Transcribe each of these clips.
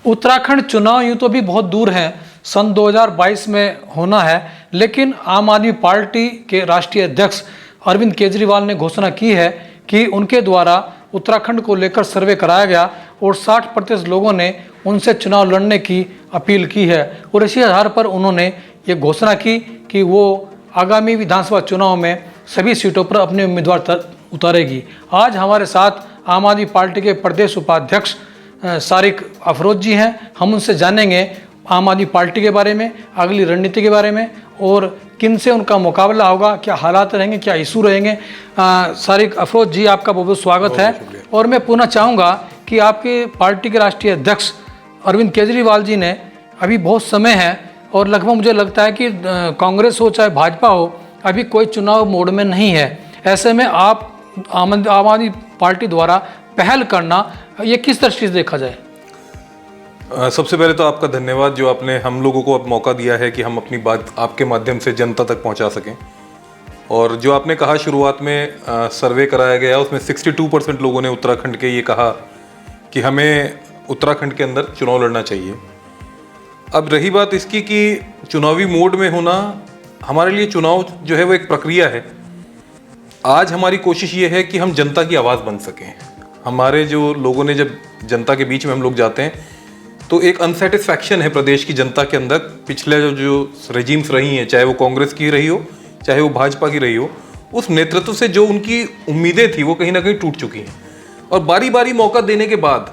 उत्तराखंड चुनाव यूँ तो भी बहुत दूर है, सन 2022 में होना है, लेकिन आम आदमी पार्टी के राष्ट्रीय अध्यक्ष अरविंद केजरीवाल ने घोषणा की है कि उनके द्वारा उत्तराखंड को लेकर सर्वे कराया गया और 60% लोगों ने उनसे चुनाव लड़ने की अपील की है और इसी आधार पर उन्होंने ये घोषणा की कि वो आगामी विधानसभा चुनाव में सभी सीटों पर अपने उम्मीदवार उतारेगी। आज हमारे साथ आम आदमी पार्टी के प्रदेश उपाध्यक्ष सारिक अफरोज जी हैं। हम उनसे जानेंगे आम आदमी पार्टी के बारे में, अगली रणनीति के बारे में और किन से उनका मुकाबला होगा, क्या हालात रहेंगे, क्या इशू रहेंगे। सारिक अफरोज जी, आपका बहुत बहुत स्वागत है। और मैं पूछना चाहूँगा कि आपके पार्टी के राष्ट्रीय अध्यक्ष अरविंद केजरीवाल जी ने अभी बहुत समय है और लगभग मुझे लगता है कि कांग्रेस हो चाहे भाजपा हो, अभी कोई चुनाव मोड में नहीं है। ऐसे में आप आम आदमी पार्टी द्वारा पहल करना, ये किस दृष्टि से देखा जाए? सबसे पहले तो आपका धन्यवाद जो आपने हम लोगों को अब मौका दिया है कि हम अपनी बात आपके माध्यम से जनता तक पहुंचा सकें। और जो आपने कहा शुरुआत में सर्वे कराया गया, उसमें 62% लोगों ने उत्तराखंड के ये कहा कि हमें उत्तराखंड के अंदर चुनाव लड़ना चाहिए। अब रही बात इसकी कि चुनावी मोड में होना, हमारे लिए चुनाव जो है वो एक प्रक्रिया है। आज हमारी कोशिश ये है कि हम जनता की आवाज़ बन सकें। हमारे जो लोगों ने, जब जनता के बीच में हम लोग जाते हैं तो एक अनसेटिस्फैक्शन है प्रदेश की जनता के अंदर। पिछले जो रेजिम्स रही हैं, चाहे वो कांग्रेस की रही हो चाहे वो भाजपा की रही हो, उस नेतृत्व से जो उनकी उम्मीदें थी वो कहीं ना कहीं टूट चुकी हैं। और बारी बारी मौका देने के बाद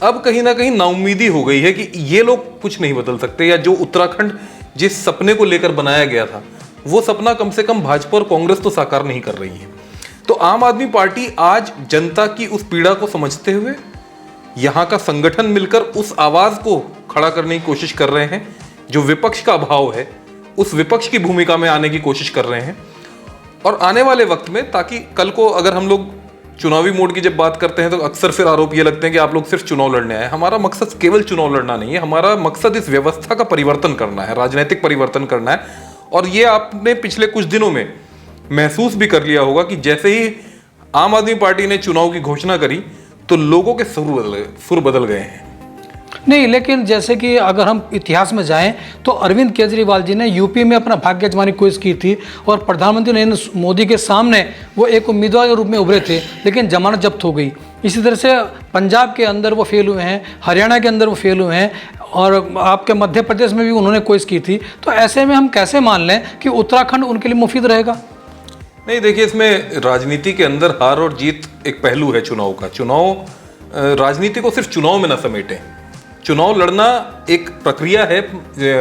अब कहीं ना कहीं नाउम्मीदी हो गई है कि ये लोग कुछ नहीं बदल सकते, या जो उत्तराखंड जिस सपने को लेकर बनाया गया था वो सपना कम से कम भाजपा और कांग्रेस तो साकार नहीं कर रही है। तो आम आदमी पार्टी आज जनता की उस पीड़ा को समझते हुए यहाँ का संगठन मिलकर उस आवाज को खड़ा करने की कोशिश कर रहे हैं। जो विपक्ष का अभाव है, उस विपक्ष की भूमिका में आने की कोशिश कर रहे हैं। और आने वाले वक्त में, ताकि कल को अगर हम लोग चुनावी मोड की जब बात करते हैं तो अक्सर फिर आरोप ये लगते हैं कि आप लोग सिर्फ चुनाव लड़ने आए। हमारा मकसद केवल चुनाव लड़ना नहीं है, हमारा मकसद इस व्यवस्था का परिवर्तन करना है, राजनीतिक परिवर्तन करना है। और ये आपने पिछले कुछ दिनों में महसूस भी कर लिया होगा कि जैसे ही आम आदमी पार्टी ने चुनाव की घोषणा करी तो लोगों के सुर बदल गए हैं। नहीं, लेकिन जैसे कि अगर हम इतिहास में जाएं तो अरविंद केजरीवाल जी ने यूपी में अपना भाग्य आजमाने की कोशिश की थी और प्रधानमंत्री नरेंद्र मोदी के सामने वो एक उम्मीदवार के रूप में उभरे थे, लेकिन जमानत जब्त हो गई। इसी तरह से पंजाब के अंदर वो फेल हुए हैं, हरियाणा के अंदर वो फेल हुए हैं और आपके मध्य प्रदेश में भी उन्होंने कोशिश की थी। तो ऐसे में हम कैसे मान लें कि उत्तराखंड उनके लिए मुफीद रहेगा? नहीं, देखिए, इसमें राजनीति के अंदर हार और जीत एक पहलू है चुनाव का। चुनाव, राजनीति को सिर्फ चुनाव में ना समेटें। चुनाव लड़ना एक प्रक्रिया है,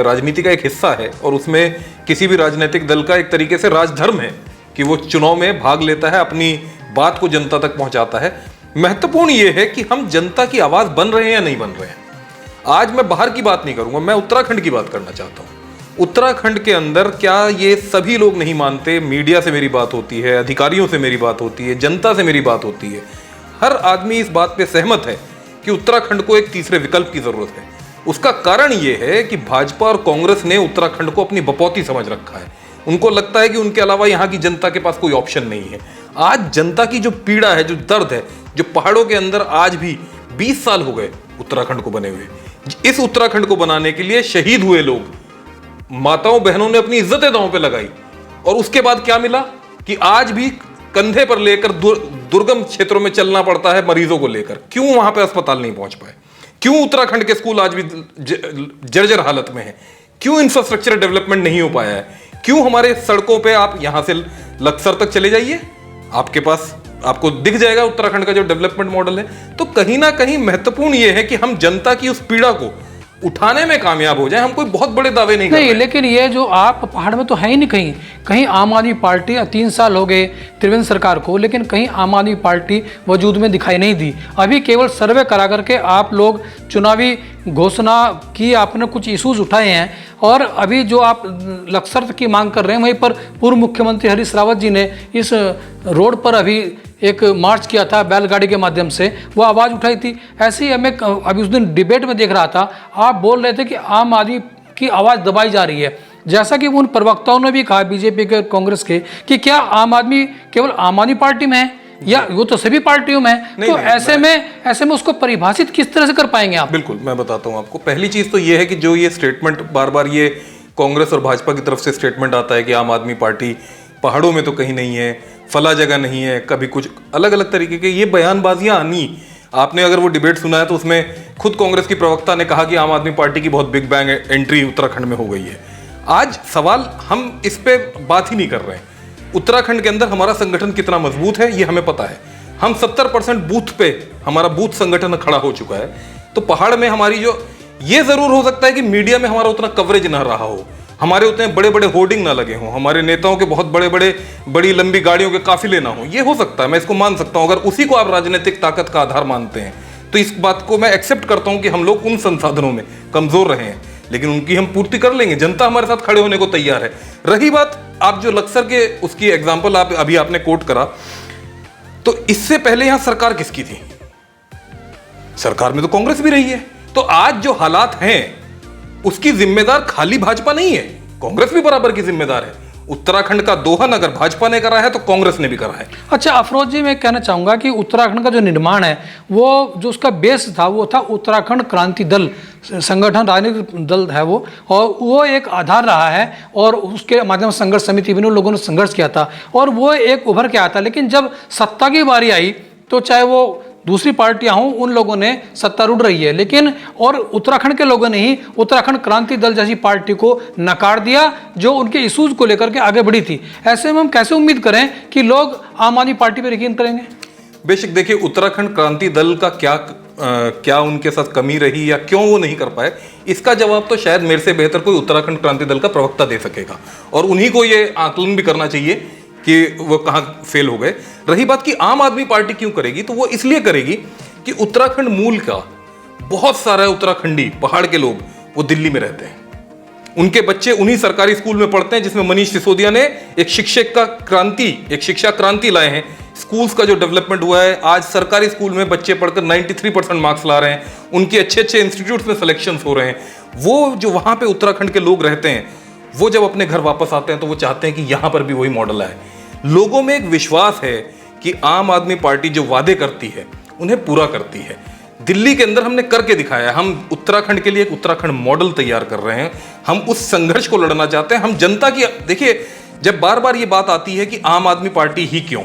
राजनीति का एक हिस्सा है और उसमें किसी भी राजनीतिक दल का एक तरीके से राजधर्म है कि वो चुनाव में भाग लेता है, अपनी बात को जनता तक पहुंचाता है। महत्वपूर्ण ये है कि हम जनता की आवाज बन रहे हैं या नहीं बन रहे हैं। आज मैं बाहर की बात नहीं करूंगा, मैं उत्तराखंड की बात करना चाहता हूँ। उत्तराखंड के अंदर क्या ये सभी लोग नहीं मानते? मीडिया से मेरी बात होती है, अधिकारियों से मेरी बात होती है, जनता से मेरी बात होती है, हर आदमी इस बात पे सहमत है कि उत्तराखंड को एक तीसरे विकल्प की जरूरत है। उसका कारण ये है कि भाजपा और कांग्रेस ने उत्तराखंड को अपनी बपौती समझ रखा है। उनको लगता है कि उनके अलावा यहाँ की जनता के पास कोई ऑप्शन नहीं है। आज जनता की जो पीड़ा है, जो दर्द है, जो पहाड़ों के अंदर आज भी 20 साल हो गए उत्तराखंड को बने हुए, इस उत्तराखंड को बनाने के लिए शहीद हुए लोग, माताओं बहनों ने अपनी इज्जतें दांव पे लगाई और उसके बाद क्या मिला कि आज भी कंधे पर लेकर दुर्गम क्षेत्रों में चलना पड़ता है मरीजों को लेकर। क्यों वहां पे अस्पताल नहीं पहुंच पाए? क्यों उत्तराखंड के स्कूल आज भी जर्जर हालत में है? क्यों इंफ्रास्ट्रक्चर डेवलपमेंट नहीं हो पाया है? क्यों हमारे सड़कों पे, आप यहां से लक्सर तक चले जाइए, आपके पास आपको दिख जाएगा उत्तराखंड का जो डेवलपमेंट मॉडल है। तो कहीं ना कहीं महत्वपूर्ण यह है कि हम जनता की उस पीड़ा को उठाने में कामयाब हो जाए। हम कोई बहुत बड़े दावे नहीं कर रहे हैं। लेकिन ये जो आप पहाड़ में तो है ही नहीं, कहीं कहीं आम आदमी पार्टी 3 साल हो गए त्रिवेंद्र सरकार को, लेकिन कहीं आम आदमी पार्टी वजूद में दिखाई नहीं दी। अभी केवल सर्वे करा करके आप लोग चुनावी घोषणा की, आपने कुछ इश्यूज उठाए हैं और अभी जो आप लक्सर की मांग कर रहे हैं, वहीं पर पूर्व मुख्यमंत्री हरीश रावत जी ने इस रोड पर अभी एक मार्च किया था बैलगाड़ी के माध्यम से, वो आवाज़ उठाई थी। ऐसे ही हमें अभी उस दिन डिबेट में देख रहा था, आप बोल रहे थे कि आम आदमी की आवाज़ दबाई जा रही है। जैसा कि उन प्रवक्ताओं ने भी कहा बीजेपी के, कांग्रेस के, कि क्या आम आदमी केवल आम आदमी पार्टी में है या वो तो सभी पार्टियों में है। तो ऐसे में उसको परिभाषित किस तरह से कर पाएंगे आप? बिल्कुल, मैं बताता हूं आपको। पहली चीज तो ये है कि जो ये स्टेटमेंट बार बार ये कांग्रेस और भाजपा की तरफ से स्टेटमेंट आता है कि आम आदमी पार्टी पहाड़ों में तो कहीं नहीं है, फला जगह नहीं है, कभी कुछ अलग अलग तरीके के ये बयानबाजियां आनी। आपने अगर वो डिबेट सुना है तो उसमें खुद कांग्रेस की प्रवक्ता ने कहा कि आम आदमी पार्टी की बहुत बिग बैंग एंट्री उत्तराखंड में हो गई है। आज सवाल हम इस पे बात ही नहीं कर रहे हैं। उत्तराखंड के अंदर हमारा संगठन कितना मजबूत है ये हमें पता है। हम 70% बूथ पे हमारा बूथ संगठन खड़ा हो चुका है। तो पहाड़ में हमारी जो ये जरूर हो सकता है कि मीडिया में हमारा उतना कवरेज ना रहा हो, हमारे उतने बड़े बड़े होर्डिंग ना लगे हों, हमारे नेताओं के बहुत बड़ी लंबी गाड़ियों के काफिले ना हो, ये हो सकता है, मैं इसको मान सकता हूं। अगर उसी को आप राजनीतिक ताकत का आधार मानते हैं तो इस बात को मैं एक्सेप्ट करता हूं कि हम लोग उन संसाधनों में कमजोर रहे हैं, लेकिन उनकी हम पूर्ति कर लेंगे। जनता हमारे साथ खड़े होने को तैयार है। रही बात आप जो लक्सर के उसकी एग्जाम्पल अभी आपने कोट करा, तो इससे पहले यहां सरकार किसकी थी? सरकार में तो कांग्रेस भी रही है। तो आज जो हालात हैं उसकी जिम्मेदार खाली भाजपा नहीं है, कांग्रेस भी बराबर की जिम्मेदार है। उत्तराखंड का दोहन अगर भाजपा ने करा है तो कांग्रेस ने भी करा है। अच्छा अफरोज जी, मैं कहना चाहूंगा कि उत्तराखंड का जो निर्माण है वो जो उसका बेस था वो था उत्तराखंड क्रांति दल संगठन, राजनीतिक दल है वो, और वो एक आधार रहा है और उसके माध्यम से संघर्ष समिति विभिन्न लोगों ने संघर्ष किया था और वो एक उभर के आया था। लेकिन जब सत्ता की बारी आई तो चाहे वो दूसरी पार्टियां हों, उन लोगों ने सत्तारूढ़ रही है, लेकिन और उत्तराखंड के लोगों ने ही उत्तराखंड क्रांति दल जैसी पार्टी को नकार दिया जो उनके इश्यूज को लेकर के आगे बढ़ी थी। ऐसे में हम कैसे उम्मीद करें कि लोग आम आदमी पार्टी पर यकीन करेंगे? बेशक देखिए, उत्तराखंड क्रांति दल का क्या उनके साथ कमी रही या क्यों वो नहीं कर पाए, इसका जवाब तो शायद मेरे से बेहतर कोई उत्तराखंड क्रांति दल का प्रवक्ता दे सकेगा, और उन्हीं को ये आकलन भी करना चाहिए कि वो कहाँ फेल हो गए। रही बात कि आम आदमी पार्टी क्यों करेगी, तो वो इसलिए करेगी कि उत्तराखंड मूल का बहुत सारा उत्तराखंडी पहाड़ के लोग वो दिल्ली में रहते हैं, उनके बच्चे उन्हीं सरकारी स्कूल में पढ़ते हैं जिसमें मनीष सिसोदिया ने एक शिक्षा क्रांति लाए हैं। स्कूल्स का जो डेवलपमेंट हुआ है, आज सरकारी स्कूल में बच्चे पढ़कर 93% मार्क्स ला रहे हैं, उनके अच्छे इंस्टीट्यूट्स में सिलेक्शन हो रहे हैं। वो जो वहां पे उत्तराखंड के लोग रहते हैं, वो जब अपने घर वापस आते हैं तो वो चाहते हैं कि यहां पर भी वही मॉडल आए। लोगों में एक विश्वास है कि आम आदमी पार्टी जो वादे करती है उन्हें पूरा करती है। दिल्ली के अंदर हमने करके दिखाया है। हम उत्तराखंड के लिए एक उत्तराखंड मॉडल तैयार कर रहे हैं। हम उस संघर्ष को लड़ना चाहते हैं। हम जनता की, देखिए जब बार बार ये बात आती है कि आम आदमी पार्टी ही क्यों,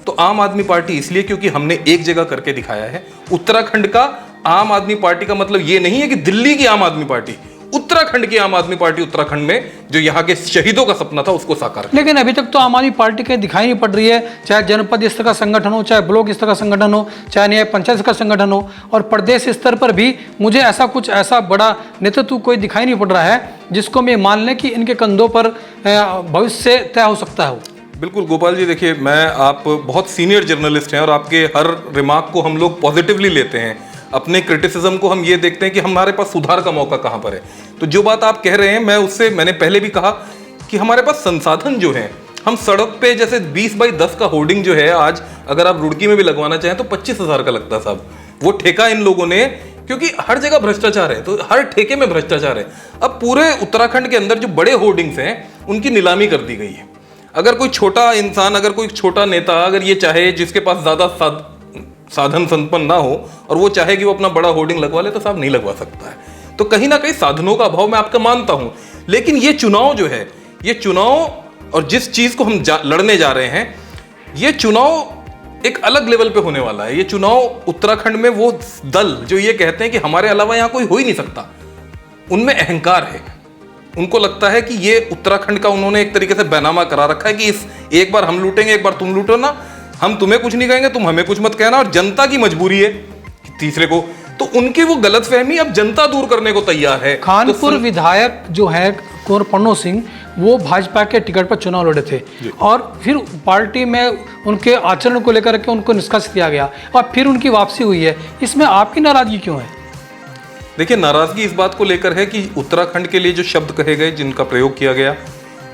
तो आम आदमी पार्टी इसलिए क्योंकि हमने एक जगह करके दिखाया है। उत्तराखंड का आम आदमी पार्टी का मतलब ये नहीं है कि दिल्ली की आम आदमी पार्टी, उत्तराखंड की आम आदमी पार्टी उत्तराखंड में जो यहाँ के शहीदों का सपना था उसको साकार। लेकिन अभी तक तो आम आदमी पार्टी कहीं दिखाई नहीं पड़ रही है, चाहे जनपद स्तर का संगठन हो, चाहे ब्लॉक स्तर का संगठन हो, चाहे न्याय पंचायत का संगठन हो, और प्रदेश स्तर पर भी मुझे ऐसा बड़ा नेतृत्व कोई दिखाई नहीं पड़ रहा है जिसको मैं मान लें कि इनके कंधों पर भविष्य तय हो सकता है। बिल्कुल गोपाल जी, देखिए आप बहुत सीनियर जर्नलिस्ट हैं और आपके हर रिमार्क को हम लोग पॉजिटिवली लेते हैं। अपने क्रिटिसिज्म को हम ये देखते हैं कि हमारे पास सुधार का मौका कहां पर है। तो जो बात आप कह रहे हैं, मैंने पहले भी कहा कि हमारे पास संसाधन जो है, हम सड़क पे जैसे 20x10 का होर्डिंग जो है, आज अगर आप रुड़की में भी लगवाना चाहें तो 25,000 का लगता साहब। वो ठेका इन लोगों ने, क्योंकि हर जगह भ्रष्टाचार है तो हर ठेके में भ्रष्टाचार है। अब पूरे उत्तराखंड के अंदर जो बड़े होर्डिंग्स हैं उनकी नीलामी कर दी गई है। अगर कोई छोटा इंसान, अगर कोई छोटा नेता अगर ये चाहे, जिसके पास ज्यादा साधन संपन्न ना हो और वो चाहे कि वो अपना बड़ा होर्डिंग लगवा ले, तो साहब नहीं लगवा सकता है। तो कहीं ना कहीं साधनों का अभाव मैं आपका मानता हूं, लेकिन ये चुनाव जो है, ये चुनाव और जिस चीज को हम लड़ने जा रहे हैं, ये चुनाव एक अलग लेवल पे होने वाला है। ये चुनाव उत्तराखंड में वो दल जो ये कहते हैं कि हमारे अलावा यहां कोई हो ही नहीं सकता, उनमें अहंकार है। उनको लगता है कि ये उत्तराखंड का उन्होंने एक तरीके से बैनामा करा रखा है कि एक बार हम लूटेंगे, एक बार तुम लूटो ना, हम तुम्हें कुछ नहीं कहेंगे, तुम हमें कुछ मत कहना, और जनता की मजबूरी है तीसरे को। तो उनकी वो गलतफहमी अब जनता दूर करने को तैयार है। खानपुर विधायक जो है कुंवर पन्नो सिंह, वो भाजपा के टिकट पर चुनाव लड़े थे और फिर पार्टी में उनके आचरण को लेकर के उनको निष्कासित किया गया और फिर उनकी वापसी हुई है। इसमें आपकी नाराजगी क्यों है? देखिए, नाराजगी इस बात को लेकर है कि उत्तराखंड के लिए जो शब्द कहे गए, जिनका प्रयोग किया गया,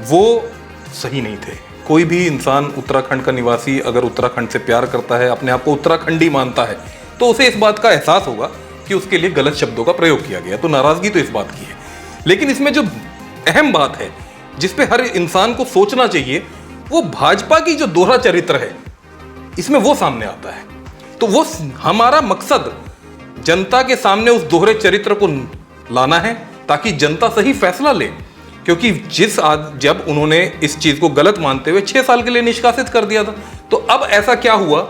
वो सही नहीं थे। कोई भी इंसान, उत्तराखंड का निवासी, अगर उत्तराखंड से प्यार करता है, अपने आप को उत्तराखंडी मानता है, तो उसे इस बात का एहसास होगा कि उसके लिए गलत शब्दों का प्रयोग किया गया। तो नाराजगी तो इस बात की है, लेकिन इसमें जो अहम बात है जिस पे हर इंसान को सोचना चाहिए, वो भाजपा की जो दोहरा चरित्र है इसमें वो सामने आता है। तो वो हमारा मकसद जनता के सामने उस दोहरे चरित्र को लाना है ताकि जनता सही फैसला ले। क्योंकि जब उन्होंने इस चीज को गलत मानते हुए 6 साल के लिए निष्कासित कर दिया था, तो अब ऐसा क्या हुआ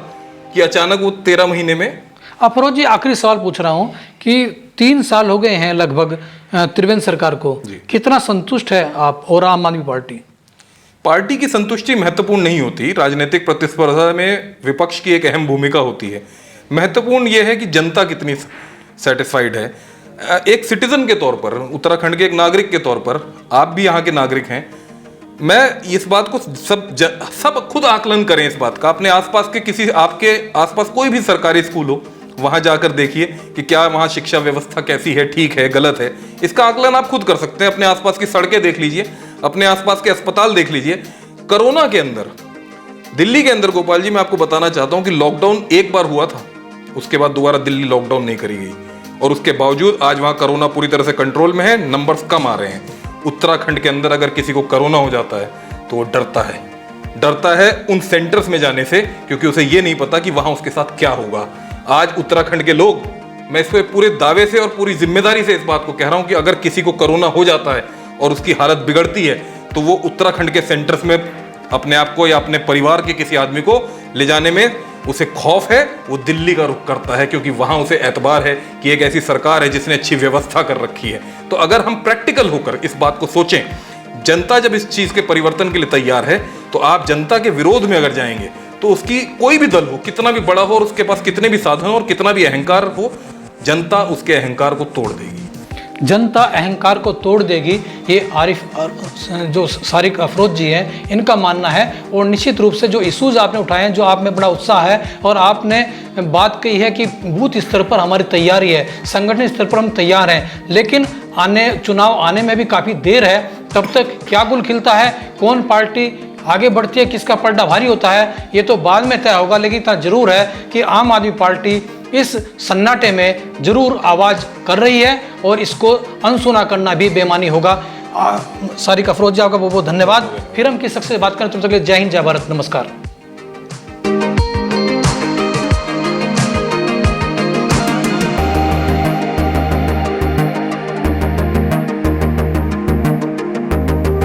कि अचानक वो 13 महीने में। अफरोज जी, आखिरी सवाल पूछ रहा हूं कि 3 साल हो गए हैं लगभग त्रिवेंद्र सरकार को, कितना संतुष्ट है आप और आम आदमी पार्टी? की संतुष्टि महत्वपूर्ण नहीं होती। राजनीतिक प्रतिस्पर्धा में विपक्ष की एक अहम भूमिका होती है। महत्वपूर्ण यह है कि जनता कितनी सेटिस्फाइड है। एक सिटीजन के तौर पर, उत्तराखंड के एक नागरिक के तौर पर, आप भी यहाँ के नागरिक हैं, मैं इस बात को सब खुद आकलन करें इस बात का। अपने आसपास के आपके आसपास कोई भी सरकारी स्कूल हो, वहां जाकर देखिए कि क्या वहां शिक्षा व्यवस्था कैसी है, ठीक है, गलत है। इसका आकलन आप खुद कर सकते हैं। अपने आसपास की सड़कें देख लीजिए, अपने आसपास के अस्पताल देख लीजिए। कोरोना के अंदर, दिल्ली के अंदर गोपाल जी, मैं आपको बताना चाहता हूं कि लॉकडाउन एक बार हुआ था, उसके बाद दोबारा दिल्ली लॉकडाउन नहीं करी गई, और उसके बावजूद आज वहां कोरोना पूरी तरह से कंट्रोल में है, नंबर्स कम आ रहे हैं। उत्तराखंड के अंदर अगर किसी को कोरोना हो जाता है तो वो डरता है उन सेंटर्स में जाने से, क्योंकि उसे ये नहीं पता कि वहां उसके साथ क्या होगा। आज उत्तराखंड के लोग, मैं इस पे पूरे दावे से और पूरी जिम्मेदारी से इस बात को कह रहा हूं कि अगर किसी को कोरोना हो जाता है और उसकी हालत बिगड़ती है तो वो उत्तराखंड के सेंटर्स में अपने आप को या अपने परिवार के किसी आदमी को ले जाने में उसे खौफ है, वो दिल्ली का रुख करता है, क्योंकि वहां उसे एतबार है कि एक ऐसी सरकार है जिसने अच्छी व्यवस्था कर रखी है। तो अगर हम प्रैक्टिकल होकर इस बात को सोचें, जनता जब इस चीज के परिवर्तन के लिए तैयार है, तो आप जनता के विरोध में अगर जाएंगे तो उसकी कोई भी दल हो, कितना भी बड़ा हो और उसके पास कितने भी साधन हो और कितना भी अहंकार हो, जनता उसके अहंकार को तोड़ देगी। जनता अहंकार को तोड़ देगी, ये आरिफ जो सारिक अफरोज जी हैं इनका मानना है। और निश्चित रूप से जो इशूज़ आपने उठाए हैं, जो आप में बड़ा उत्साह है, और आपने बात कही है कि बूथ स्तर पर हमारी तैयारी है, संगठन स्तर पर हम तैयार हैं, लेकिन चुनाव आने में भी काफ़ी देर है। तब तक क्या गुल खिलता है, कौन पार्टी आगे बढ़ती है, किसका पलड़ा भारी होता है, ये तो बाद में तय होगा। लेकिन इतना जरूर है कि आम आदमी पार्टी इस सन्नाटे में जरूर आवाज़ कर रही है और इसको अनसुना करना भी बेईमानी होगा। सारिक अफरोज जी, आपका बहुत बहुत धन्यवाद। फिर हम किस शख्स से बात करें, तब तक के लिए जय हिंद, जय भारत, नमस्कार।